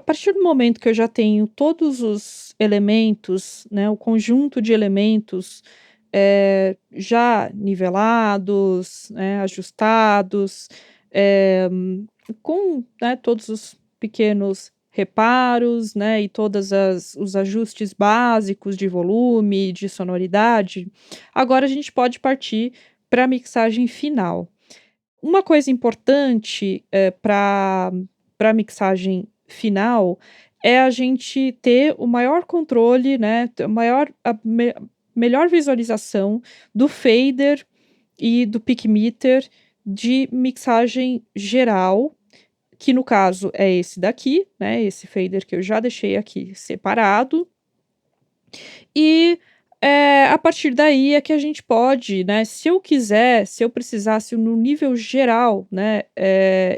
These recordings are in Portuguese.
partir do momento que eu já tenho todos os elementos, né, o conjunto de elementos, já nivelados, né, ajustados, eh, com, né, todos os pequenos reparos, né, e todas as os ajustes básicos de volume, de sonoridade, agora a gente pode partir para a mixagem final. Uma coisa importante, para mixagem final, é a gente ter o maior controle, né, ter o maior a me melhor visualização do fader e do peak meter de mixagem geral, que no caso é esse daqui, né, esse fader que eu já deixei aqui separado. E, a partir daí é que a gente pode, né, se eu quiser, se eu precisasse no nível geral, né,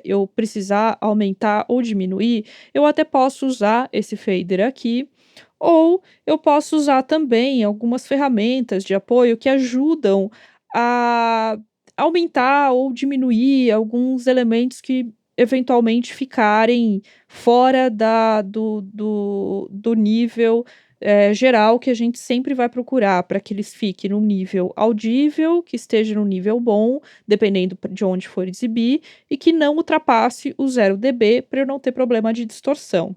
eu precisar aumentar ou diminuir, eu até posso usar esse fader aqui, ou eu posso usar também algumas ferramentas de apoio que ajudam a aumentar ou diminuir alguns elementos que eventualmente ficarem fora do nível geral que a gente sempre vai procurar para que eles fiquem num nível audível, que esteja num nível bom, dependendo de onde for exibir, e que não ultrapasse o 0 dB para eu não ter problema de distorção.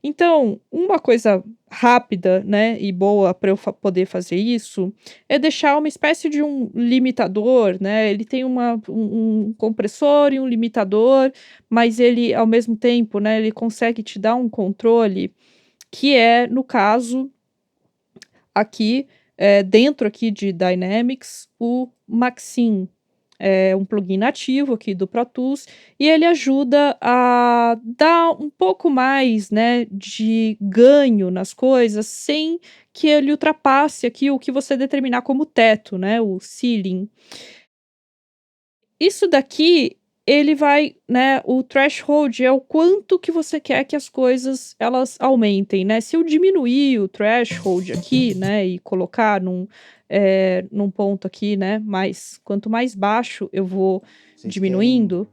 Então, uma coisa rápida, né, e boa para eu poder fazer isso, é deixar uma espécie de um limitador, né? Ele tem um compressor e um limitador, mas ele, ao mesmo tempo, né, ele consegue te dar um controle que é, no caso, aqui, dentro aqui de Dynamics, o Maxim. É um plugin nativo aqui do Pro Tools, e ele ajuda a dar um pouco mais, né, de ganho nas coisas, sem que ele ultrapasse aqui o que você determinar como teto, né, o ceiling. Isso daqui, ele vai, né, o threshold é o quanto que você quer que as coisas elas aumentem, né. Se eu diminuir o threshold aqui, né, e colocar num ponto aqui, né, mais quanto mais baixo eu vou Vocês querem diminuindo,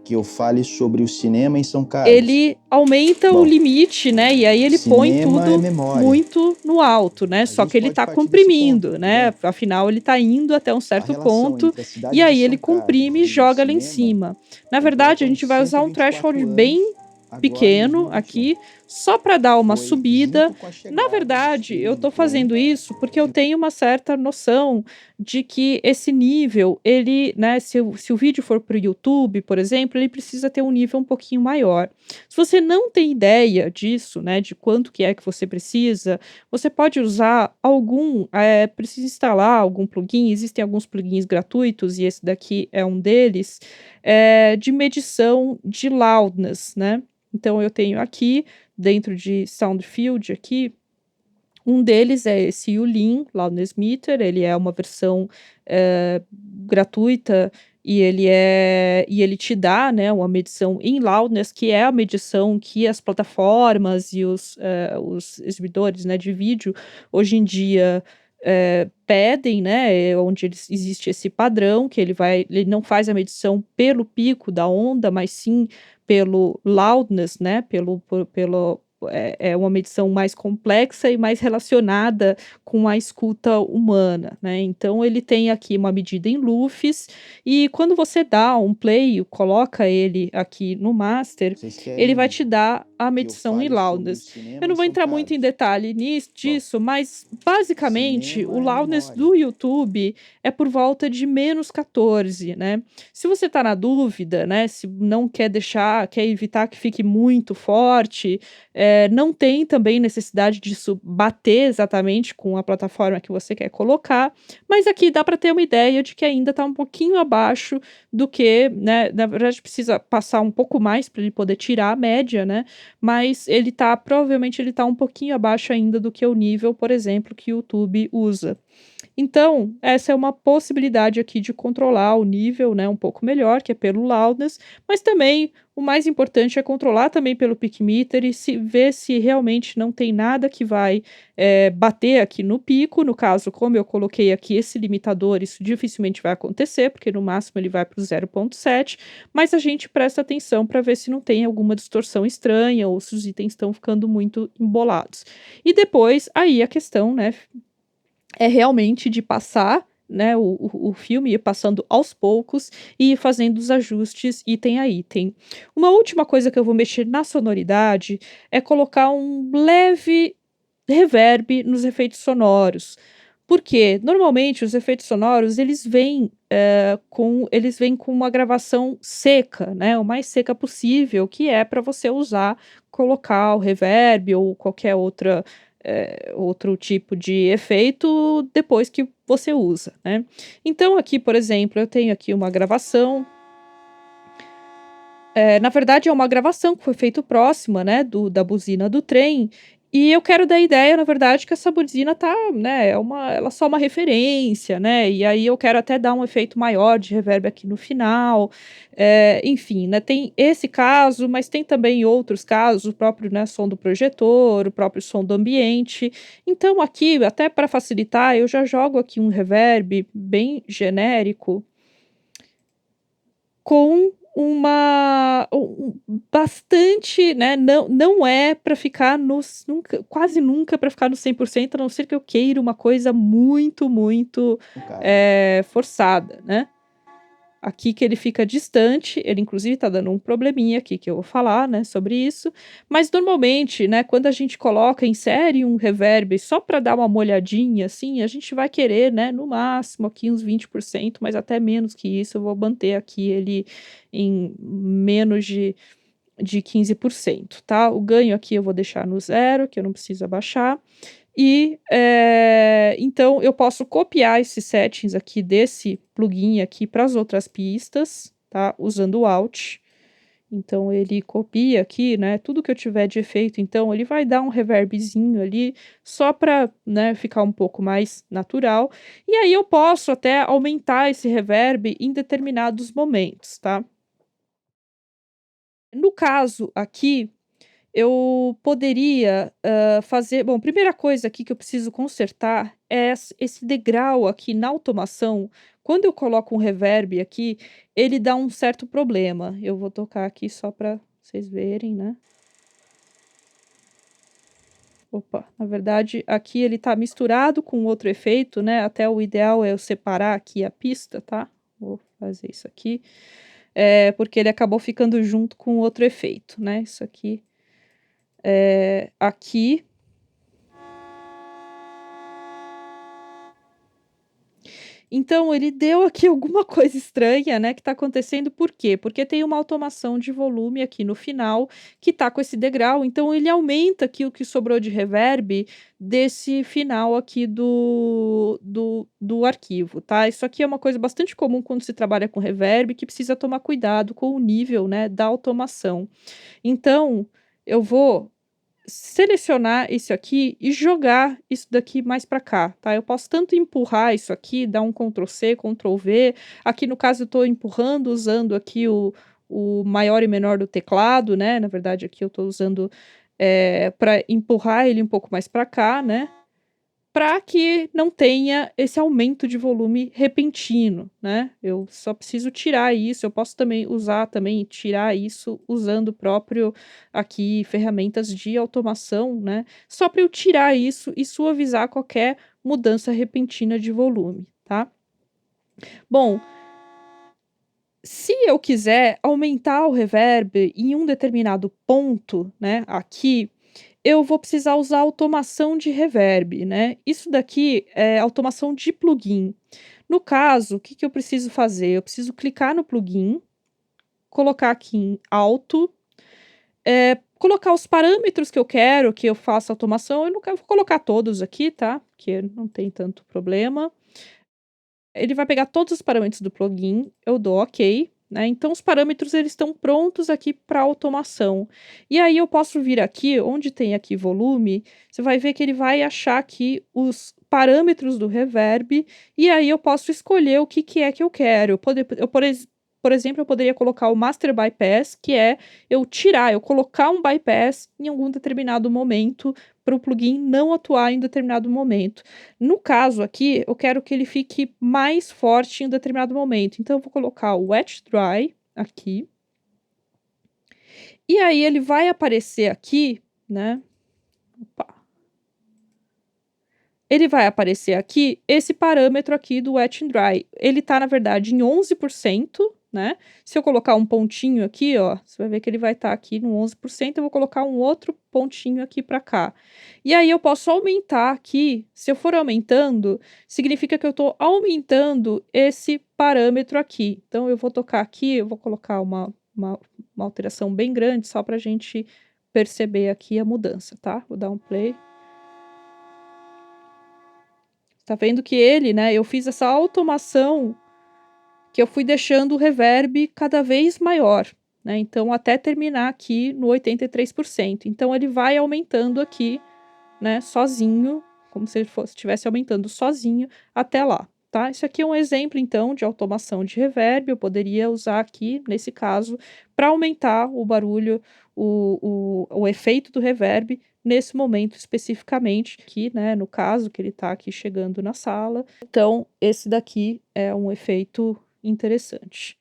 que eu fale sobre o cinema em São Carlos? ele aumenta o Bom, limite, né, e aí ele põe cinema é tudo memória. muito no alto, né, A só que gente ele pode tá partir desse ponto, comprimindo, tudo né, bem? afinal ele tá indo até um A certo relação ponto, entre a e cidade de aí ele São Carlos comprime e e o joga lá em cinema cima. Na verdade, a completam gente vai usar um 124 threshold anos bem agora em pequeno 2021. aqui, só para dar uma Foi subida. junto com a Na chegada do verdade, eu streaming tô com fazendo isso porque eu de tenho uma certa noção de que esse nível, ele, né, se o vídeo for para o YouTube, por exemplo, ele precisa ter um nível um pouquinho maior. Se você não tem ideia disso, né, de quanto que é que você precisa, você pode usar precisa instalar algum plugin, existem alguns plugins gratuitos e esse daqui é um deles, de medição de loudness, né. Então eu tenho aqui, dentro de Soundfield aqui, um deles é esse Yulin Loudness Meter, ele é uma versão, gratuita e ele te dá, né, uma medição em loudness, que é a medição que as plataformas e os exibidores, né, de vídeo hoje em dia, pedem, né, onde existe esse padrão que ele não faz a medição pelo pico da onda, mas sim pelo loudness, né, pelo é uma medição mais complexa e mais relacionada com a escuta humana, né. Então ele tem aqui uma medida em lufs, e quando você dá um play, coloca ele aqui no master, Vocês ele vai querem te dar a que eu medição em fale sobre o loudness. Eu cinema não em vou São entrar muito em Carlos? detalhe Bom, disso, mas basicamente o cinema é loudness memória. do YouTube é por volta de -14, né. Se você tá na dúvida, né, se não quer evitar que fique muito forte, não tem também necessidade disso bater exatamente com a plataforma que você quer colocar, mas aqui dá para ter uma ideia de que ainda está um pouquinho abaixo do que, né, na verdade precisa passar um pouco mais para ele poder tirar a média, né, mas provavelmente ele tá um pouquinho abaixo ainda do que o nível, por exemplo, que o YouTube usa. Então, essa é uma possibilidade aqui de controlar o nível, né, um pouco melhor, que é pelo loudness, mas também o mais importante é controlar também pelo peak meter e ver se realmente não tem nada que vai bater aqui no pico. No caso, como eu coloquei aqui esse limitador, isso dificilmente vai acontecer, porque no máximo ele vai para o 0,7, mas a gente presta atenção para ver se não tem alguma distorção estranha ou se os itens estão ficando muito embolados. E depois, aí a questão, né, é realmente de passar, né, o filme, ir passando aos poucos e ir fazendo os ajustes item a item. Uma última coisa que eu vou mexer na sonoridade é colocar um leve reverb nos efeitos sonoros. Porque normalmente os efeitos sonoros eles vêm com uma gravação seca, né, o mais seca possível, que é para você usar, colocar o reverb ou qualquer outro tipo de efeito depois que você usa, né. Então aqui, por exemplo, eu tenho aqui uma gravação, na verdade é uma gravação que foi feito próxima, né, da buzina do trem, e eu quero dar a ideia, na verdade, que essa buzina tá, né, ela é só uma referência, né, e aí eu quero até dar um efeito maior de reverb aqui no final, enfim, né, tem esse caso, mas tem também outros casos, o próprio, né, som do projetor, o próprio som do ambiente. Então aqui, até para facilitar, eu já jogo aqui um reverb bem genérico com bastante, né, não é para ficar quase nunca para ficar no 100%, a não ser que eu queira uma coisa muito, muito, Cara. forçada, né. Aqui que ele fica distante, ele inclusive tá dando um probleminha aqui que eu vou falar, né, sobre isso, mas normalmente, né, quando a gente coloca, insere um reverb só para dar uma molhadinha, assim, a gente vai querer, né, no máximo aqui uns 20%, mas até menos que isso, eu vou manter aqui ele em menos de 15%, tá. O ganho aqui eu vou deixar no zero, que eu não preciso abaixar. E, então eu posso copiar esses settings aqui desse plugin aqui para as outras pistas, tá, usando o Alt. Então ele copia aqui, né, tudo que eu tiver de efeito, então ele vai dar um reverbzinho ali, só para, né, ficar um pouco mais natural. E aí eu posso até aumentar esse reverb em determinados momentos, tá. No caso aqui, eu poderia, fazer bom, primeira coisa aqui que eu preciso consertar é esse degrau aqui na automação. Quando eu coloco um reverb aqui, ele dá um certo problema. Eu vou tocar aqui só para vocês verem, né. Opa, na verdade, aqui ele tá misturado com outro efeito, né, até o ideal é eu separar aqui a pista, tá. Vou fazer isso aqui. Porque ele acabou ficando junto com outro efeito, né, isso aqui, aqui. Então ele deu aqui alguma coisa estranha, né, que tá acontecendo, por quê? Porque tem uma automação de volume aqui no final, que tá com esse degrau, então ele aumenta aqui o que sobrou de reverb desse final aqui do arquivo, tá. Isso aqui é uma coisa bastante comum quando se trabalha com reverb, que precisa tomar cuidado com o nível, né, da automação. Então, eu vou selecionar isso aqui e jogar isso daqui mais para cá, tá. Eu posso tanto empurrar isso aqui, dar um Ctrl C, Ctrl V, aqui no caso eu estou empurrando usando aqui o maior e menor do teclado, né, na verdade aqui eu estou usando, para empurrar ele um pouco mais para cá, né, para que não tenha esse aumento de volume repentino, né. Eu só preciso tirar isso, eu posso também usar também tirar isso usando o próprio aqui ferramentas de automação, né, só para eu tirar isso e suavizar qualquer mudança repentina de volume, tá. Bom, se eu quiser aumentar o reverb em um determinado ponto, né, aqui, eu vou precisar usar automação de reverb, né. Isso daqui é automação de plugin. No caso, o que que eu preciso fazer? Eu preciso clicar no plugin, colocar aqui em alto, colocar os parâmetros que eu quero que eu faça automação, eu não quero vou colocar todos aqui, tá, porque não tem tanto problema. Ele vai pegar todos os parâmetros do plugin, eu dou ok, né, então os parâmetros eles estão prontos aqui para automação. E aí eu posso vir aqui, onde tem aqui volume, você vai ver que ele vai achar aqui os parâmetros do reverb, e aí eu posso escolher o que é que eu quero. Por exemplo, eu poderia colocar o Master Bypass, que é eu colocar um bypass em algum determinado momento para o plugin não atuar em determinado momento. No caso aqui, eu quero que ele fique mais forte em um determinado momento. Então, eu vou colocar o Wet Dry aqui. E aí ele vai aparecer aqui, né? Opa. Ele vai aparecer aqui, esse parâmetro aqui do Wet and Dry. Ele tá, na verdade, em 11%, né? Se eu colocar um pontinho aqui, ó, você vai ver que ele vai estar aqui no 11%, eu vou colocar um outro pontinho aqui para cá. E aí eu posso aumentar aqui, se eu for aumentando, significa que eu estou aumentando esse parâmetro aqui. Então eu vou tocar aqui, eu vou colocar uma alteração bem grande, só para a gente perceber aqui a mudança, tá? Vou dar um play. Tá vendo que ele, né, eu fiz essa automação que eu fui deixando o reverb cada vez maior, né? Então, até terminar aqui no 83%. Então, ele vai aumentando aqui, né, sozinho, como se ele estivesse aumentando sozinho até lá, tá? Isso aqui é um exemplo, então, de automação de reverb. Eu poderia usar aqui, nesse caso, para aumentar o barulho, o efeito do reverb nesse momento especificamente, aqui, né, no caso, que ele está aqui chegando na sala. Então, esse daqui é um efeito interessante.